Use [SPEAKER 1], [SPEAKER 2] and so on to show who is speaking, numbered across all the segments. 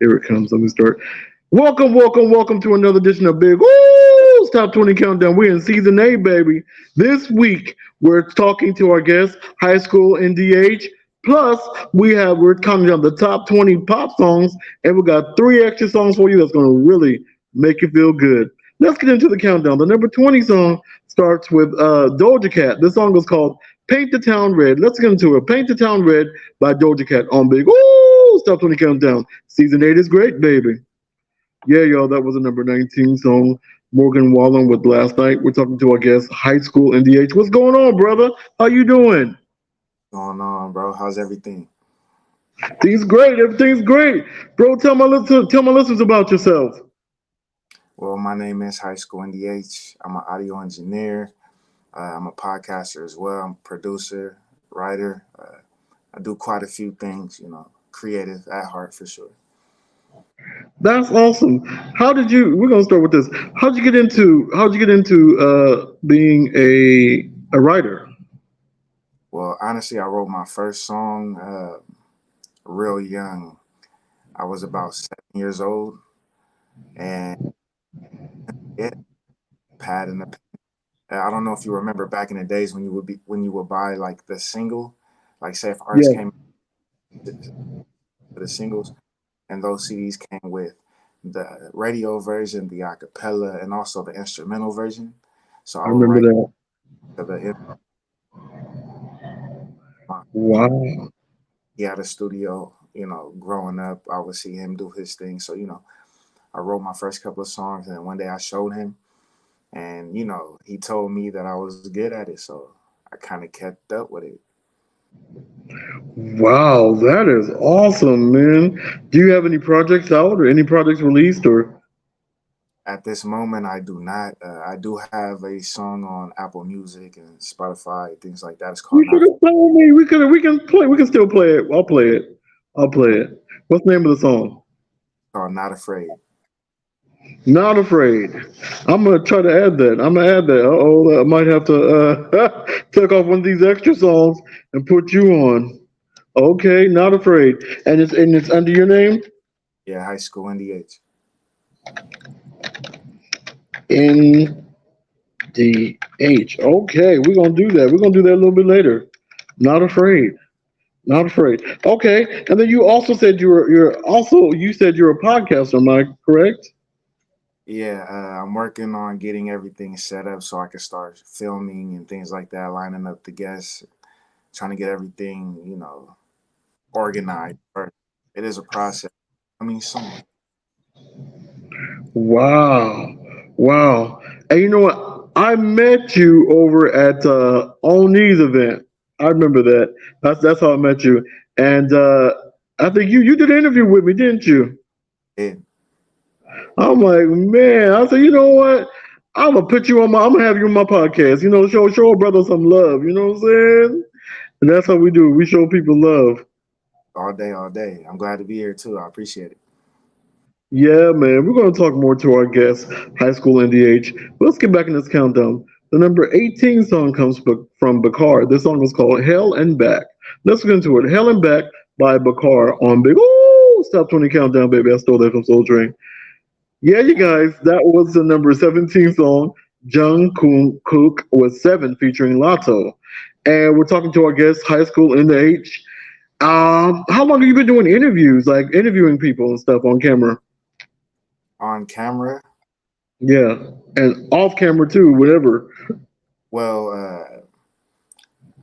[SPEAKER 1] Here it comes. Let me start. Welcome, welcome, welcome to another edition of Big Oo's Top 20 Countdown. We're in season 8, baby. This week, we're talking to our guests, high school NDH. Plus, we're counting down the top 20 pop songs, and we got three extra songs for you that's going to really make you feel good. Let's get into the countdown. The number 20 song starts with Doja Cat. This song is called Paint the Town Red. Let's get into it. Paint the Town Red by Doja Cat on Big Oo's Top 20 Countdown. Season 8 is great, baby. Yeah, y'all, that was a number 19 song. Morgan Wallen with Last Night. We're talking to our guest, high school NDH. What's going on, brother? How you doing?
[SPEAKER 2] Going on, bro? How's everything?
[SPEAKER 1] Things great. Everything's great. Bro, tell my listeners about yourself.
[SPEAKER 2] Well, my name is High School NDH. I'm an audio engineer. I'm a podcaster as well. I'm a producer, writer. I do quite a few things, creative at heart for sure.
[SPEAKER 1] That's awesome. We're gonna start with this. How'd you get into being a writer?
[SPEAKER 2] Well, honestly, I wrote my first song real young. I was about 7 years old, and yeah, pad and a pen. I don't know if you remember back in the days when you would buy like the single, like say if artists
[SPEAKER 1] Yeah,
[SPEAKER 2] came to the singles, and those CDs came with the radio version, the acapella, and also the instrumental version. So I
[SPEAKER 1] I
[SPEAKER 2] would
[SPEAKER 1] remember
[SPEAKER 2] write
[SPEAKER 1] that.
[SPEAKER 2] to the
[SPEAKER 1] Wow.
[SPEAKER 2] he had a studio. Growing up, I would see him do his thing. So I wrote my first couple of songs, and then one day I showed him, and he told me that I was good at it. So I kind of kept up with it.
[SPEAKER 1] Wow, that is awesome, man. Do you have any projects out or any projects released or
[SPEAKER 2] At this moment, I do not. I do have a song on Apple Music and Spotify, things like that. It's called
[SPEAKER 1] you
[SPEAKER 2] Not
[SPEAKER 1] should have told me. We can still play it. I'll play it. I'll play it. What's the name of the song?
[SPEAKER 2] called Not Afraid.
[SPEAKER 1] Not afraid. I'm gonna try to add that. I'm gonna add that. Oh, I might have to take off one of these extra songs and put you on. Okay, not afraid. And it's under your name.
[SPEAKER 2] Yeah, High School NDH.
[SPEAKER 1] NDH. Okay, we're gonna do that. We're gonna do that a little bit later. Not afraid. Not afraid. Okay, and then you also said you said you're a podcaster. Am I correct?
[SPEAKER 2] Yeah, I'm working on getting everything set up so I can start filming and things like that, lining up the guests, trying to get everything, organized. But it is a process. I mean, soon.
[SPEAKER 1] Wow, wow. And you know what? I met you over at Oni's event. I remember that. That's how I met you. And I think you did an interview with me, didn't you?
[SPEAKER 2] Yeah.
[SPEAKER 1] I'm like, man. I said, you know what? I'm gonna have you on my podcast. Show a brother some love. You know what I'm saying? And that's how we do. We show people love.
[SPEAKER 2] All day, all day. I'm glad to be here too. I appreciate it.
[SPEAKER 1] Yeah, man. We're going to talk more to our guest, high school NDH. Let's get back in this countdown. The number 18 song comes from Bakar. This song is called Hell and Back. Let's get into it. Hell and Back by Bakar on Big Ooh Stop 20 Countdown, baby. I stole that from Soul Train. Yeah, you guys, that was the number 17 song. Jung Kook was 7 featuring Lotto. And we're talking to our guest, high school NDH. How long have you been doing interviews, like interviewing people and stuff on camera?
[SPEAKER 2] On camera,
[SPEAKER 1] Yeah, and off camera too, whatever.
[SPEAKER 2] well,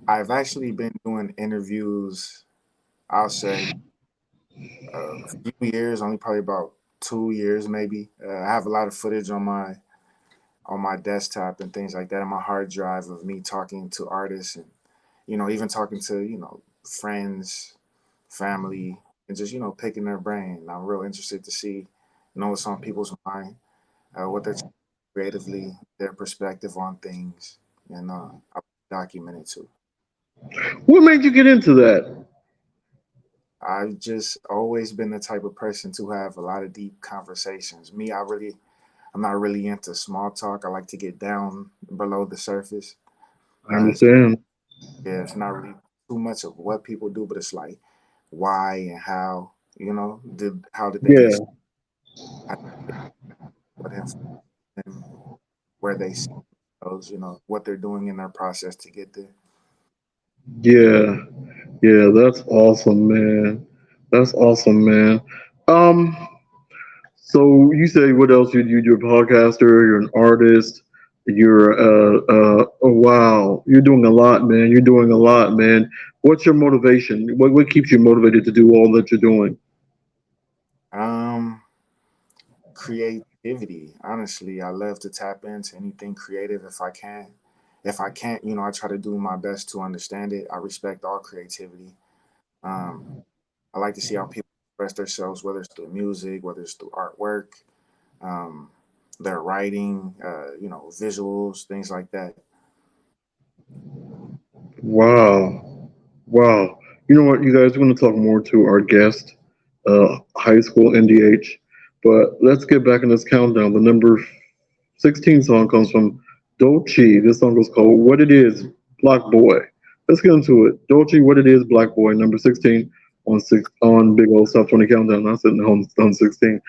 [SPEAKER 2] I've actually been doing interviews, I'll say, a few years, only probably about 2 years maybe. I have a lot of footage on my desktop and things like that, on my hard drive of me talking to artists and even talking to friends, family, and just picking their brain. I'm real interested to see what's on people's mind, what they're creatively, their perspective on things, and I document it too.
[SPEAKER 1] What made you get into that?
[SPEAKER 2] I've just always been the type of person to have a lot of deep conversations. I'm not really into small talk. I like to get down below the surface.
[SPEAKER 1] I
[SPEAKER 2] Uh,
[SPEAKER 1] understand.
[SPEAKER 2] yeah, it's not really too much of what people do, but it's like why and how. You know, how did they
[SPEAKER 1] Yeah,
[SPEAKER 2] get how did what influenced them, where they see themselves, you know, what they're doing in their process to get there.
[SPEAKER 1] yeah, yeah. That's awesome, man. That's awesome, man. Um, so you say what else? You're a podcaster. You're an artist. You're oh wow, you're doing a lot, man. You're doing a lot, man. What's your motivation? What keeps you motivated to do all that you're doing?
[SPEAKER 2] Um, Creativity. Honestly, I love to tap into anything creative if I can. If I can't, you know, I try to do my best to understand it. I respect all creativity. Um, I like to see how people express themselves, whether it's through music, whether it's through artwork, um, their writing, you know, visuals, things like that.
[SPEAKER 1] Wow, wow. You know what, you guys? We're going to talk more to our guest, high school NDH. But let's get back in this countdown. The number 16 song comes from Dolce. This song is called What It Is, Black Boy. Let's get into it. Dolce, What It Is, Black Boy, number 16 on Big Old Top 20 Countdown. I said on 16.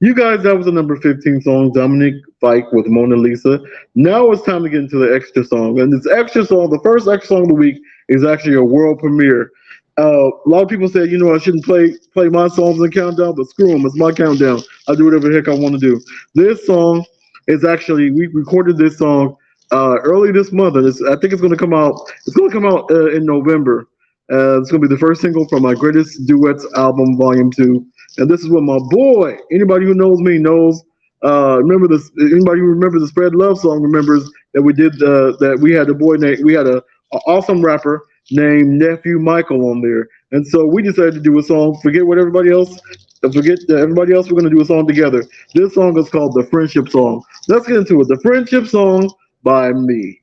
[SPEAKER 1] You guys, that was the number 15 song, Dominic Fike with Mona Lisa. Now it's time to get into the extra song. And this extra song, the first extra song of the week, is actually a world premiere. A lot of people say, you know, I shouldn't play my songs in countdown, but screw them, it's my countdown. I do whatever the heck I want to do. This song is actually we recorded this song early this month, and I think it's going to come out. It's going to come out in November. It's going to be the first single from my Greatest Duets album, Volume Two. And this is what my boy. Anybody who knows me knows. Remember this? Anybody who remembers the Spread Love song remembers that we did that we had a boy named we had a awesome rapper named Nephew Michael on there, and so we decided to do a song. Forget what everybody else. Forget everybody else. We're gonna do a song together. This song is called the Friendship Song. Let's get into it. The Friendship Song by me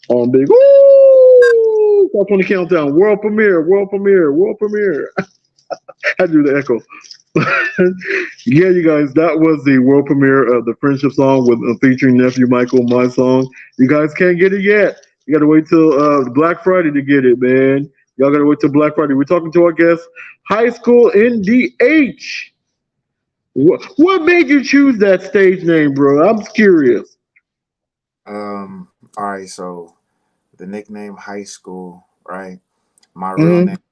[SPEAKER 1] on Big Woo Top 20 Countdown. World premiere. World premiere. World premiere. I do the echo. Yeah, you guys, that was the world premiere of the Friendship Song with featuring Nephew Michael, my song. You guys can't get it yet. You got to wait till Black Friday to get it, man. Y'all got to wait till Black Friday. We're talking to our guest, High School NDH. What made you choose that stage name, bro? I'm curious.
[SPEAKER 2] All right, so the nickname high school, right? My real name,
[SPEAKER 1] Mm-hmm.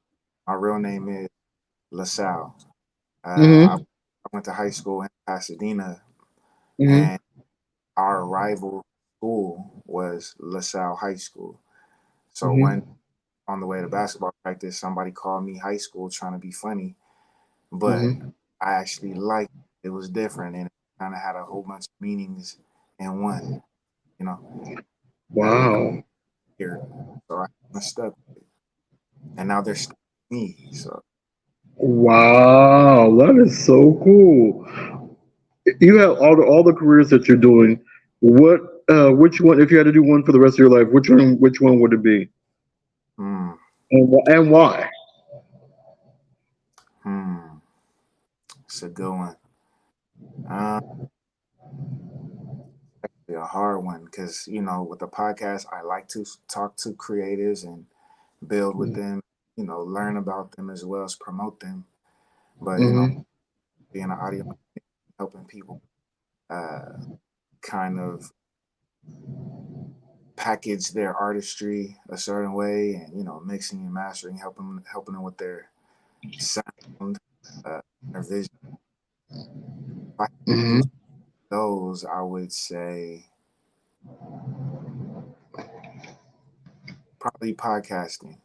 [SPEAKER 2] my real name is LaSalle. I
[SPEAKER 1] Mm-hmm.
[SPEAKER 2] went to high school in Pasadena,
[SPEAKER 1] Mm-hmm.
[SPEAKER 2] and our rival school was LaSalle High School. So when
[SPEAKER 1] Mm-hmm.
[SPEAKER 2] on the way to basketball practice, somebody called me high school trying to be funny, but
[SPEAKER 1] Mm-hmm.
[SPEAKER 2] I actually liked it. It was different and it kind of had a whole bunch of meanings in one, you know, that would go
[SPEAKER 1] Wow.
[SPEAKER 2] here. So I kind of stuck, and now they're stuck with me. So
[SPEAKER 1] Wow. That is so cool. You have all the careers that you're doing. What which one if you had to do one for the rest of your life, which one would it be?
[SPEAKER 2] hmm,
[SPEAKER 1] And why?
[SPEAKER 2] hmm, it's a good one. Uh, Actually a hard one because you know with the podcast, I like to talk to creatives and build with them. You know, learn about them as well as promote them. But you know,
[SPEAKER 1] Mm-hmm.
[SPEAKER 2] being an audio helping people uh, kind of package their artistry a certain way, and you know, mixing and mastering, helping them with their sound, their vision. If I had to do
[SPEAKER 1] Mm-hmm.
[SPEAKER 2] those, I would say probably podcasting.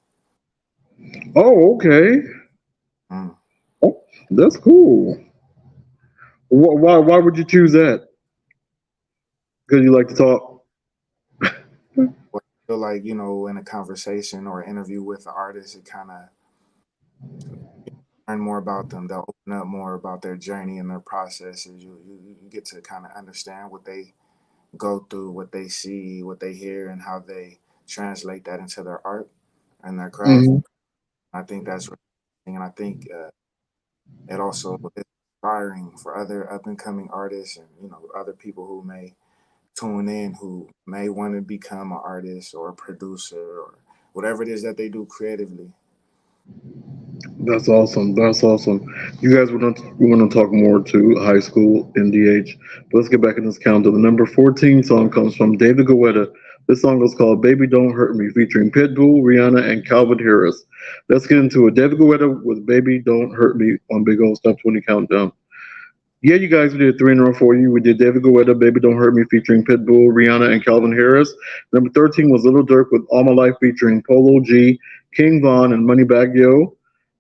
[SPEAKER 1] Oh, okay.
[SPEAKER 2] Mm.
[SPEAKER 1] Oh, that's cool. Why would you choose that? Because you like to talk.
[SPEAKER 2] But I feel like you know, in a conversation or interview with the artist, it kind of learn more about them. They'll open up more about their journey and their processes. You get to kind of understand what they go through, what they see, what they hear, and how they translate that into their art and their craft.
[SPEAKER 1] Mm-hmm.
[SPEAKER 2] I think that's really interesting, and I think it also is inspiring for other up and coming artists and you know other people who may tune in who may want to become an artist or a producer or whatever it is that they do creatively.
[SPEAKER 1] That's awesome. That's awesome. You guys we want to talk more to high school NDH, but let's get back in this countdown. The number 14 song comes from David Guetta. This song is called "Baby Don't Hurt Me," featuring Pitbull, Rihanna, and Calvin Harris. Let's get into it. David Guetta with "Baby Don't Hurt Me" on Big Old Stop 20 Countdown. Yeah, you guys, we did three in a row for you. We did David Guetta, "Baby Don't Hurt Me," featuring Pitbull, Rihanna, and Calvin Harris. Number 13 was Little Dirk with "All My Life," featuring Polo G, King Von, and Moneybagg Yo.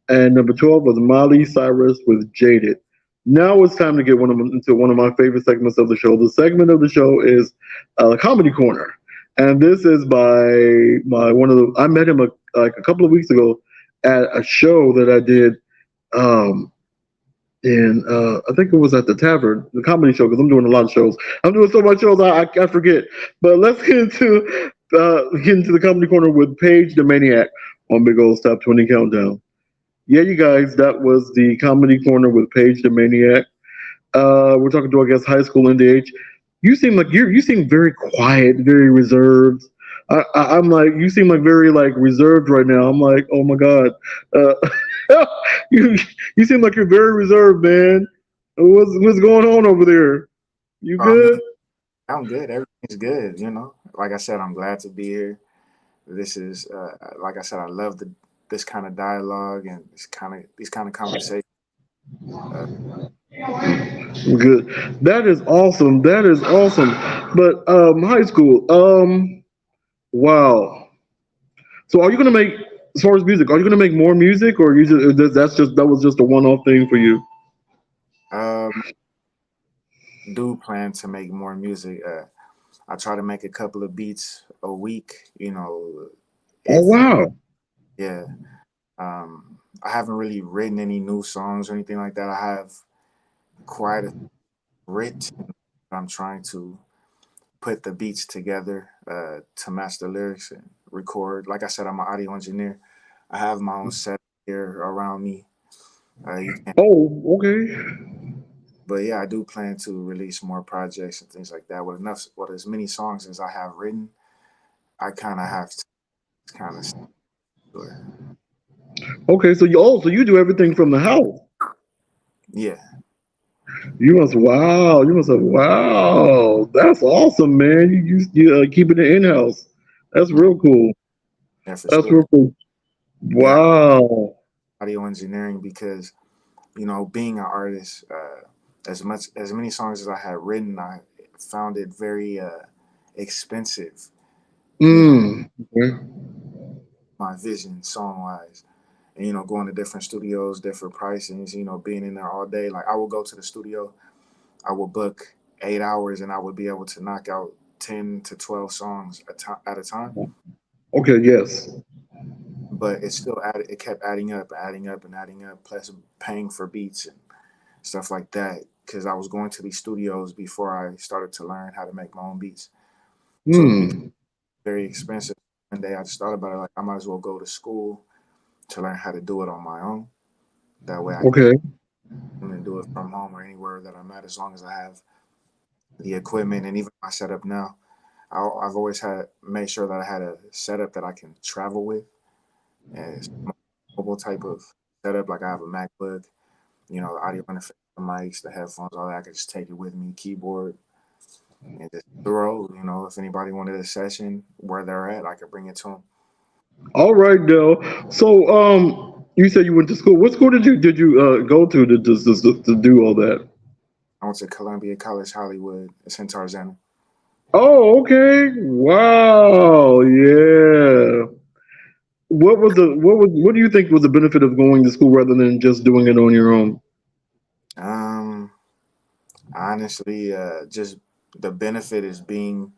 [SPEAKER 1] And number 12 was Miley Cyrus with Jaded. Now it's time to get into one of my favorite segments of the show. The segment of the show is Comedy Corner. And this is by one of the, I met him like a couple of weeks ago at a show that I did um, I think it was at the Tavern, the comedy show, because I'm doing a lot of shows. I'm doing so much shows, I forget. But let's get into the Comedy Corner with Paige the Maniac on Big Old Stop 20 Countdown. Yeah, you guys, that was the Comedy Corner with Paige the Maniac. We're talking to, I guess, high school NDH. You seem like you seem very quiet, very reserved. I'm like, you seem like very like reserved right now. I'm like, oh my god, you you seem like you're very reserved, man. What's going on over there? You
[SPEAKER 2] I mean,
[SPEAKER 1] good?
[SPEAKER 2] I'm good. Everything's good. Like I said, I'm glad to be here. This is, like I said, I love this kind of dialogue and these kind of conversations. Uh,
[SPEAKER 1] Good. That is awesome. That is awesome. But high school. Wow. So are you gonna make, as far as music, are you gonna make more music, or you just that was just a one-off thing for you?
[SPEAKER 2] um, do plan to make more music. I try to make a couple of beats a week.
[SPEAKER 1] Oh
[SPEAKER 2] If
[SPEAKER 1] wow.
[SPEAKER 2] yeah, I haven't really written any new songs or anything like that. I have quite a written. I'm trying to put the beats together to match the lyrics and record. Like I said, I'm an audio engineer. I have my own set here around me. You can,
[SPEAKER 1] Oh, okay.
[SPEAKER 2] but yeah, I do plan to release more projects and things like that. With as many songs as I have written, I kind of have to kind of sure.
[SPEAKER 1] Okay, so you do everything from the house.
[SPEAKER 2] Yeah,
[SPEAKER 1] You must have, wow. That's awesome, man. You keeping it in-house. That's
[SPEAKER 2] yeah,
[SPEAKER 1] real cool.
[SPEAKER 2] yeah, for
[SPEAKER 1] That's
[SPEAKER 2] sure.
[SPEAKER 1] real cool.
[SPEAKER 2] Yeah,
[SPEAKER 1] Wow.
[SPEAKER 2] audio engineering because being an artist, as many songs as I had written, I found it very expensive. You know,
[SPEAKER 1] Okay.
[SPEAKER 2] my vision song wise, and going to different studios, different pricings. Being in there all day. Like I would go to the studio, I would book 8 hours, and I would be able to knock out 10 to 12 songs at a time.
[SPEAKER 1] Okay, yes.
[SPEAKER 2] But it kept adding up, and adding up. Plus paying for beats and stuff like that because I was going to these studios before I started to learn how to make my own beats. So it became
[SPEAKER 1] Hmm.
[SPEAKER 2] very expensive. One day I just thought about it like I might as well go to school to learn how to do it on my own. That way I can
[SPEAKER 1] Okay.
[SPEAKER 2] do it from home or anywhere that I'm at as long as I have the equipment and even my setup now. I've always had made sure that I had a setup that I can travel with and it's mobile type of setup. Like I have a MacBook, the audio interface, the mics, the headphones, all that. I could just take it with me, keyboard, and just throw. If anybody wanted a session where they're at, I could bring it to them.
[SPEAKER 1] All right, Dell. So, you said you went to school. What school did you go to do all that?
[SPEAKER 2] I went to Columbia College Hollywood. It's in Tarzana.
[SPEAKER 1] Oh, okay. Wow. Yeah. What do you think was the benefit of going to school rather than just doing it on your own?
[SPEAKER 2] Um, Honestly, just the benefit is being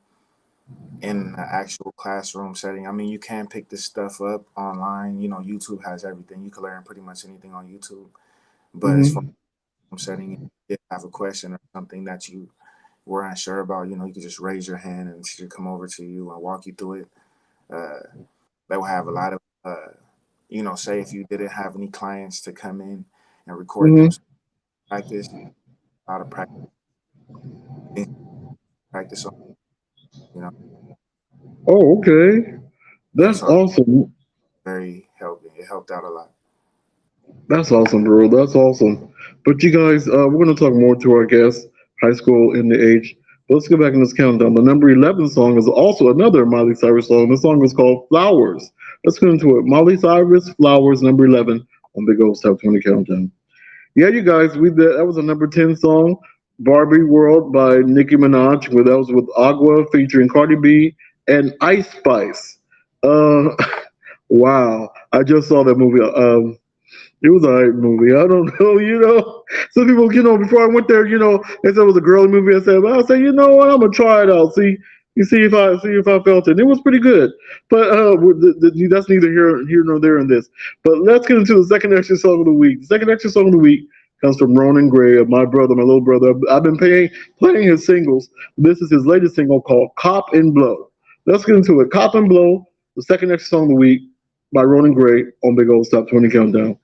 [SPEAKER 2] in an actual classroom setting. I mean, you can pick this stuff up online. YouTube has everything. You can learn pretty much anything on YouTube. But as far
[SPEAKER 1] Hmm.
[SPEAKER 2] as setting, if you have a question or something that you were unsure about, you can just raise your hand and she'll come over to you and walk you through it. Uh, they will have a lot of, say if you didn't have any clients to come in and record them,
[SPEAKER 1] Hmm.
[SPEAKER 2] so practice, a lot of practice on, you know.
[SPEAKER 1] Oh, okay.
[SPEAKER 2] Yeah,
[SPEAKER 1] That's
[SPEAKER 2] so
[SPEAKER 1] awesome.
[SPEAKER 2] very helping. It helped out a lot.
[SPEAKER 1] That's awesome, bro. That's awesome. But you guys, we're going to talk more to our guests, high school in the age. But let's go back in this countdown. The number 11 song is also another Miley Cyrus song. The song is called Flowers. Let's get into it. Miley Cyrus, Flowers, number 11 on Big Old Top 20 Countdown. Yeah, you guys, we did, that was a number 10 song, Barbie World by Nicki Minaj. Where that was with Agua featuring Cardi B and Ice Spice. Uh, wow. I just saw that movie. It was a alright movie. I don't know, Some people, before I went there, they said it was a girly movie. I said, you know what? I'm gonna try it out. See if I felt it. It was pretty good. But that's neither here nor there in this. But let's get into the second extra song of the week. The second extra song of the week comes from Ronan Gray, of my brother, my little brother. I've been playing his singles. This is his latest single called "Cop and Blow." Let's get into it. "Cop and Blow," the second extra song of the week by Ronan Gray on Big Old Stop 20 Countdown.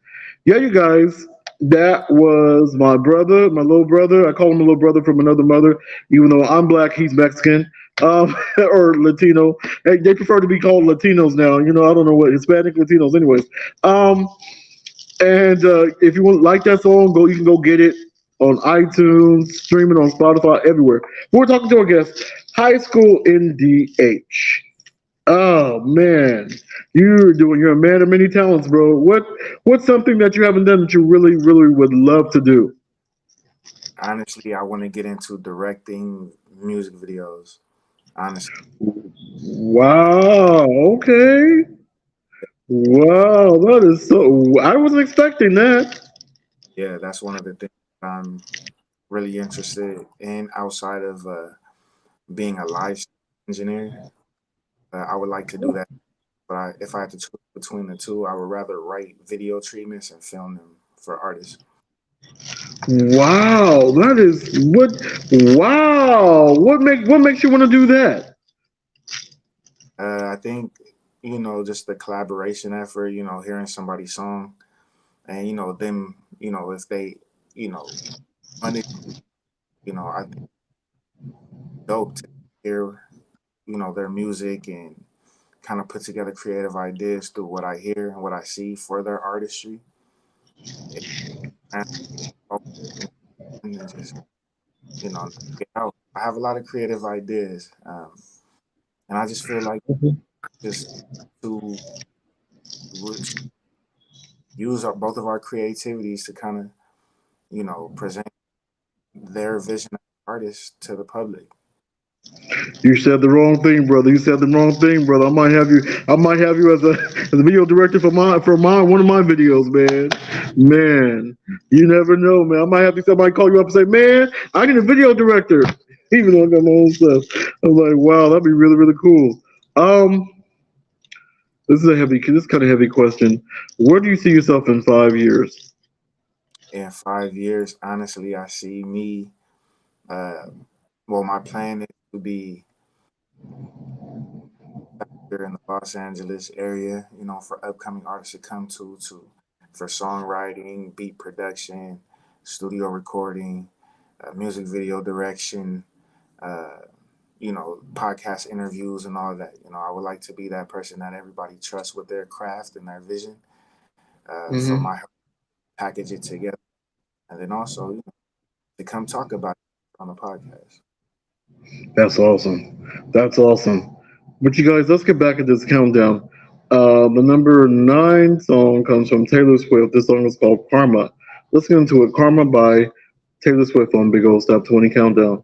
[SPEAKER 1] Yeah, you guys, that was my brother, my little brother. I call him a little brother from another mother, even though I'm black, he's Mexican, or Latino. They prefer to be called Latinos now. I don't know what Hispanic Latinos, anyways. Um, and if you want like that song, you can go get it on iTunes, streaming on Spotify, everywhere. We're talking to our guest, High School NDH. Oh man, you're a man of many talents, bro. What's something that you haven't done that you really, really would love to do?
[SPEAKER 2] Honestly, I want to get into directing music videos. Honestly,
[SPEAKER 1] Wow. Okay. Wow. That is so. I wasn't expecting that.
[SPEAKER 2] yeah, that's one of the things I'm really interested in outside of being a live engineer. I would like to do that, but if I had to choose between the two, I would rather write video treatments and film them for artists.
[SPEAKER 1] Wow. That is what. Wow. What makes you want to do that?
[SPEAKER 2] I think just the collaboration effort. Hearing somebody's song and them. If they you know run it. I think it's dope to hear their music and kind of put together creative ideas through what I hear and what I see for their artistry. And and just get out. I have a lot of creative ideas, and I just feel like just to re- use both of our creativities to kind of present their vision of artists to the public.
[SPEAKER 1] You said the wrong thing, brother. You said the wrong thing, brother. I might have you as a video director for one of my videos, man. Man, you never know, man. I might have somebody call you up and say, man, I need a video director. Even though I got my own stuff. I'm like, wow, that'd be really, really cool. Um, this is kind of heavy question. Where do you see yourself in 5 years?
[SPEAKER 2] In 5 years, honestly, I see me. Uh, well, my plan is to be here in the Los Angeles area, for upcoming artists to come to for songwriting, beat production, studio recording, music video direction, uh, podcast interviews and all of that. I would like to be that person that everybody trusts with their craft and their vision. For
[SPEAKER 1] Hmm.
[SPEAKER 2] my help package it together, and then also to come talk about it on the podcast.
[SPEAKER 1] That's awesome. That's awesome. But you guys, let's get back at this countdown. The number 9 song comes from Taylor Swift. This song is called Karma. Let's get into it. Karma by Taylor Swift on Big Old Stop 20 Countdown.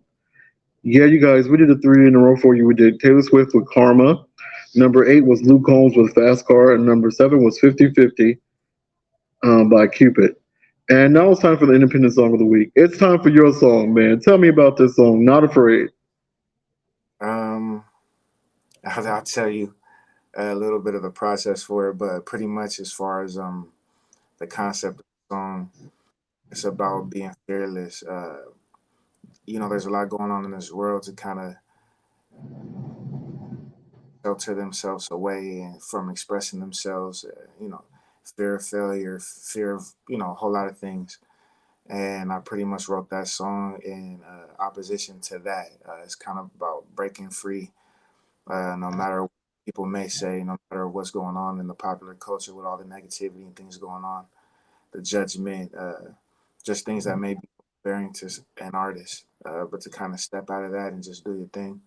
[SPEAKER 1] Yeah, you guys, we did a 3 in a row for you. We did Taylor Swift with Karma. Number 8 was Luke Combs with Fast Car. And number 7 was 50/50 by Cupid. And now it's time for the independent song of the week. It's time for your song, man. Tell me about this song, Not Afraid.
[SPEAKER 2] Um, I'll tell you a little bit of the process for it, but pretty much as far as the concept of the song, it's about being fearless. There's a lot going on in this world to kind of shelter themselves away and from expressing themselves. Fear of failure, fear of a whole lot of things. And I pretty much wrote that song in opposition to that. It's kind of about breaking free, no matter what people may say, no matter what's going on in the popular culture with all the negativity and things going on. the judgment, just things that may be bearing to an artist. But to kind of step out of that and just do your thing.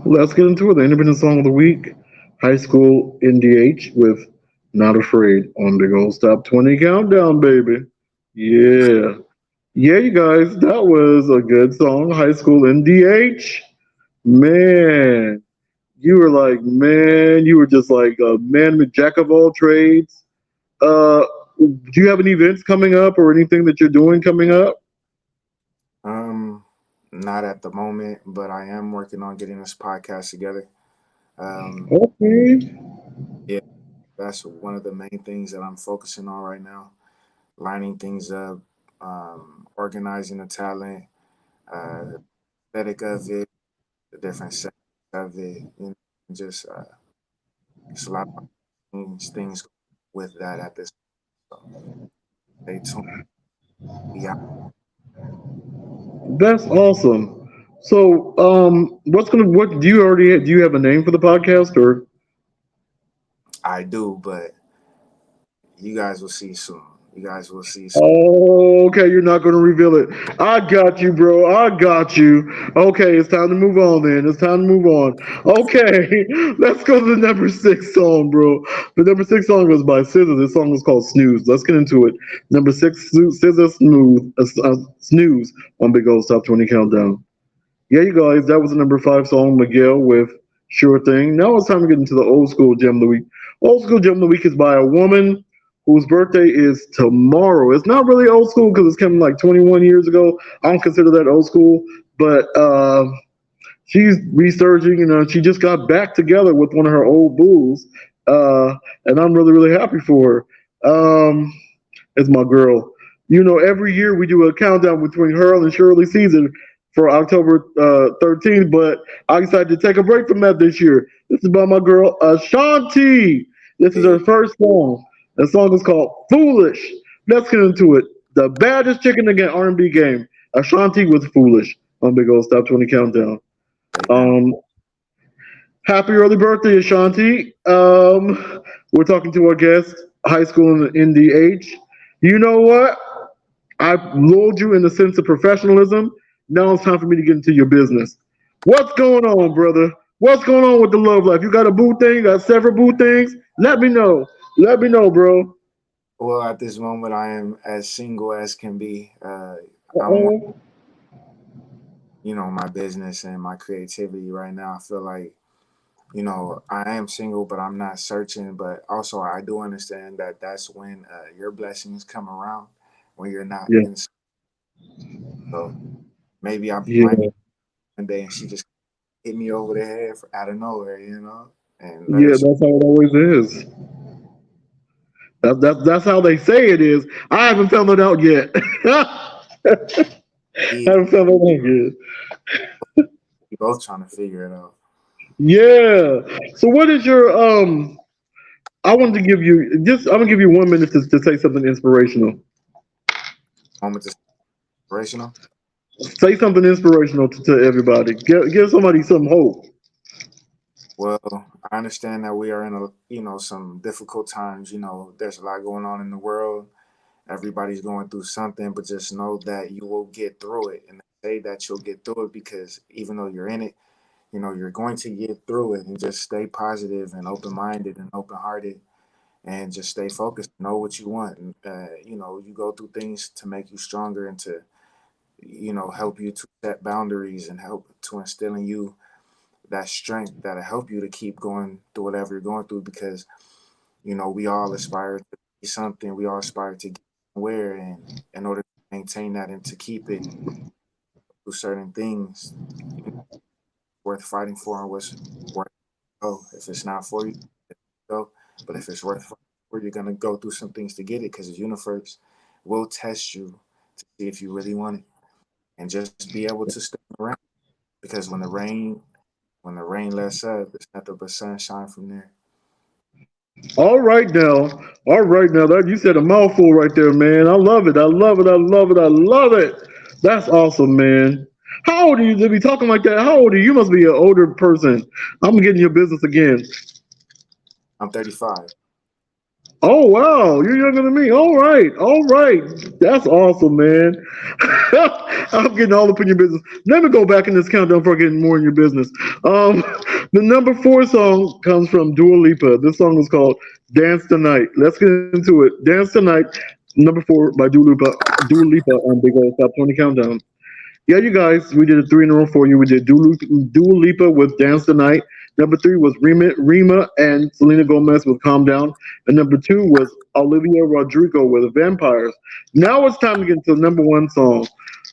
[SPEAKER 1] Let's get into it. The independent song of the week, High School NDH with Not Afraid on Big Old Stop 20 Countdown, baby. Yeah. Yeah, you guys, that was a good song. High School NDH. Man, you were just like a man with jack of all trades. Do you have any events coming up or anything that you're doing coming up?
[SPEAKER 2] Um, Not at the moment, but I am working on getting this podcast together. Um,
[SPEAKER 1] Okay.
[SPEAKER 2] yeah, that's one of the main things that I'm focusing on right now. Lining things up, organizing the talent, the aesthetic of it, the different sections of it, just it's a lot of things with that at this. So stay tuned. Yeah,
[SPEAKER 1] That's awesome. So, what do you have a name for the podcast or?
[SPEAKER 2] I do, but you guys will see soon. You guys will see soon.
[SPEAKER 1] Oh, okay, you're not going to reveal it. I got you, bro. I got you. Okay, it's time to move on then. It's time to move on. Okay, let's go to the number six song, bro. The number six song was by SZA. This song was called Snooze. Let's get into it. Number six, SZA Snooze on Big Old Top 20 Countdown. Yeah, you guys, that was the number five song, Miguel with Sure Thing. Now it's time to get into the old school gem of the week. Old school gem of the week is by a woman whose birthday is tomorrow. It's not really old school because it's coming like 21 years ago. I don't consider that old school, but she's resurging. She just got back together with one of her old bulls, and I'm really, really happy for her. It's my girl. Every year we do a countdown between her and Shirley Caesar for October 13th, but I decided to take a break from that this year. This is by my girl Ashanti. This is her first song. The song is called "Foolish." Let's get into it. The baddest chick in the R&B game. Ashanti with "Foolish" on Big Old Stop 20 Countdown. Um, Happy early birthday, Ashanti. We're talking to our guest, high school in the age. You know what? I've lulled you in the sense of professionalism. Now it's time for me to get into your business. What's going on, brother? What's going on with the love life? You got a boo thing? You got several boo things? Let me know. Let me know, bro.
[SPEAKER 2] Well, at this moment, I am as single as can be. I'm,
[SPEAKER 1] Uh-oh.
[SPEAKER 2] my business and my creativity right now. I feel like, I am single, but I'm not searching. But also, I do understand that that's when your blessings come around when you're not
[SPEAKER 1] Yeah,
[SPEAKER 2] in. So maybe I might be
[SPEAKER 1] yeah,
[SPEAKER 2] one day and she just hit me over the head out of nowhere, and let
[SPEAKER 1] yeah.
[SPEAKER 2] us.
[SPEAKER 1] That's how it always is. That's how they say it is. I haven't found it out yet. I
[SPEAKER 2] We
[SPEAKER 1] haven't found it out yet.
[SPEAKER 2] both trying to figure it out.
[SPEAKER 1] Yeah. So what is your I wanted to give you just I'm gonna give you 1 minute to say something inspirational.
[SPEAKER 2] Moment to inspirational.
[SPEAKER 1] Say something inspirational to everybody. Give somebody some hope.
[SPEAKER 2] Well, I understand that we are in some difficult times. There's a lot going on in the world. Everybody's going through something, but just know that you will get through it. And say that you'll get through it because even though you're in it, you're going to get through it, and just stay positive and open minded and open hearted and just stay focused. Know what you want. And, you go through things to make you stronger and to, help you to set boundaries and help to instill in you that strength that'll help you to keep going through whatever you're going through because, we all aspire to be something. We all aspire to get somewhere. And in order to maintain that and to keep it through certain things, worth fighting for and what's worth go. If it's not for you, go. But if it's worth fighting for, you're gonna go through some things to get it because the universe will test you to see if you really want it, and just be able to stick around. Because when the rain lets up, it's nothing but sunshine from there.
[SPEAKER 1] All right now. All right now. That you said a mouthful right there, man. I love it. I love it. I love it. I love it. That's awesome, man. How old are you to be talking like that? How old are you? You must be an older person. I'm getting your business again.
[SPEAKER 2] I'm 35.
[SPEAKER 1] Oh wow, you're younger than me. All right. That's awesome, man. I'm getting all up in your business. Let me go back in this countdown for getting more in your business. Um, the number 4 song comes from Dua Lipa. This song is called "Dance Tonight." Let's get into it. "Dance Tonight," number 4 by Dua Lipa. Dua Lipa on Big Old Top 20 Countdown. Yeah, you guys, we did a 3 in a row for you. We did Dua Lipa with "Dance Tonight." Number 3 was Rima and Selena Gomez with "Calm Down," and number 2 was Olivia Rodrigo with "Vampires." Now it's time to get into the number 1 song.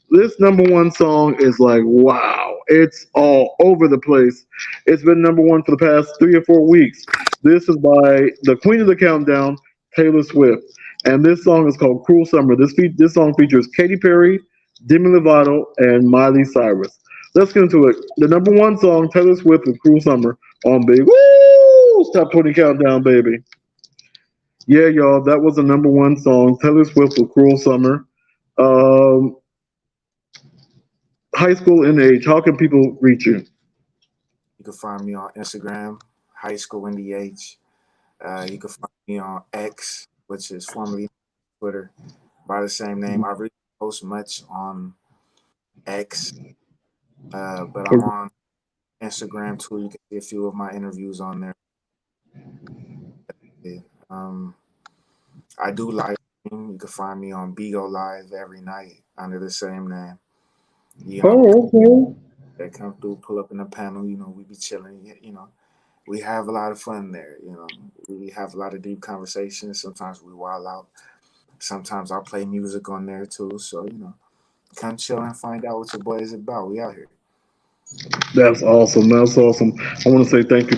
[SPEAKER 1] This number 1 song is like wow, it's all over the place. It's been number 1 for the past 3 or 4 weeks. This is by the Queen of the Countdown, Taylor Swift, and this song is called "Cruel Summer." This song features Katy Perry, Demi Lovato, and Miley Cyrus. Let's get into it. The number 1 song, Taylor Swift with "Cruel Summer" on Big Woo Top 20 Countdown, baby. Yeah, y'all, that was the number 1 song, Taylor Swift with "Cruel Summer." Um, High school in age. How can people reach you?
[SPEAKER 2] You can find me on Instagram, High School NDH. You can find me on X, which is formerly Twitter, by the same name. I really don't post much on X, but I'm on Instagram too. You can see a few of my interviews on there. Yeah. I do live stream. You can find me on Bigo Live every night under the same name. You know,
[SPEAKER 1] Oh, okay.
[SPEAKER 2] they come through, pull up in the panel. We be chilling. We have a lot of fun there. We have a lot of deep conversations. Sometimes we wild out. Sometimes I'll play music on there too. So come chill and find out what your boy is about. We out here.
[SPEAKER 1] That's awesome. That's awesome. I want to say thank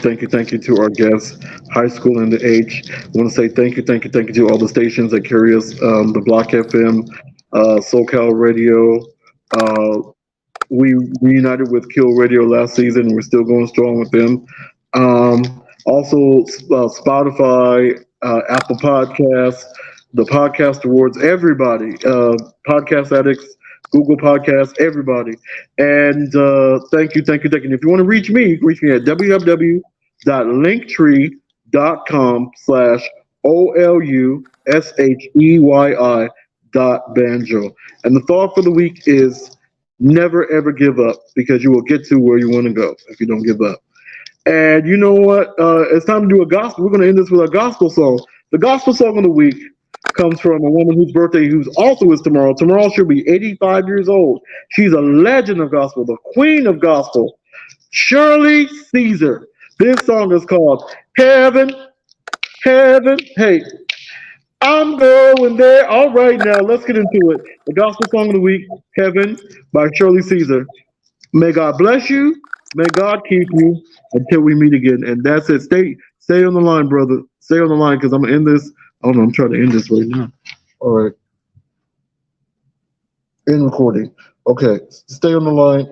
[SPEAKER 1] you to our guests, high school and the age. I want to say thank you to all the stations that carry us, the Block FM, SoCal Radio. Uh, we reunited with Kill Radio last season. We're still going strong with them. Also, Spotify, Apple Podcasts, the Podcast Awards, everybody, Podcast Addicts, Google Podcasts, everybody. And thank you. And if you want to reach me, reach me at www.linktree.com/OLUSHEYI banjo. And the thought for the week is never ever give up because you will get to where you want to go if you don't give up. And you know what? It's time to do a gospel. We're going to end this with a gospel song. The gospel song of the week comes from a woman whose birthday who's also is tomorrow. Tomorrow she'll be 85 years old. She's a legend of gospel, the queen of gospel, Shirley Caesar. This song is called Heaven, Heaven. Hey, I'm going there. All right, now let's get into it. The gospel song of the week, Heaven by Shirley Caesar. May God bless you. May God keep you until we meet again. And that's it. Stay on the line, brother. Stay on the line because I'm gonna end this. Oh no, I'm trying to end this right now. All right. End recording. Okay. Stay on the line.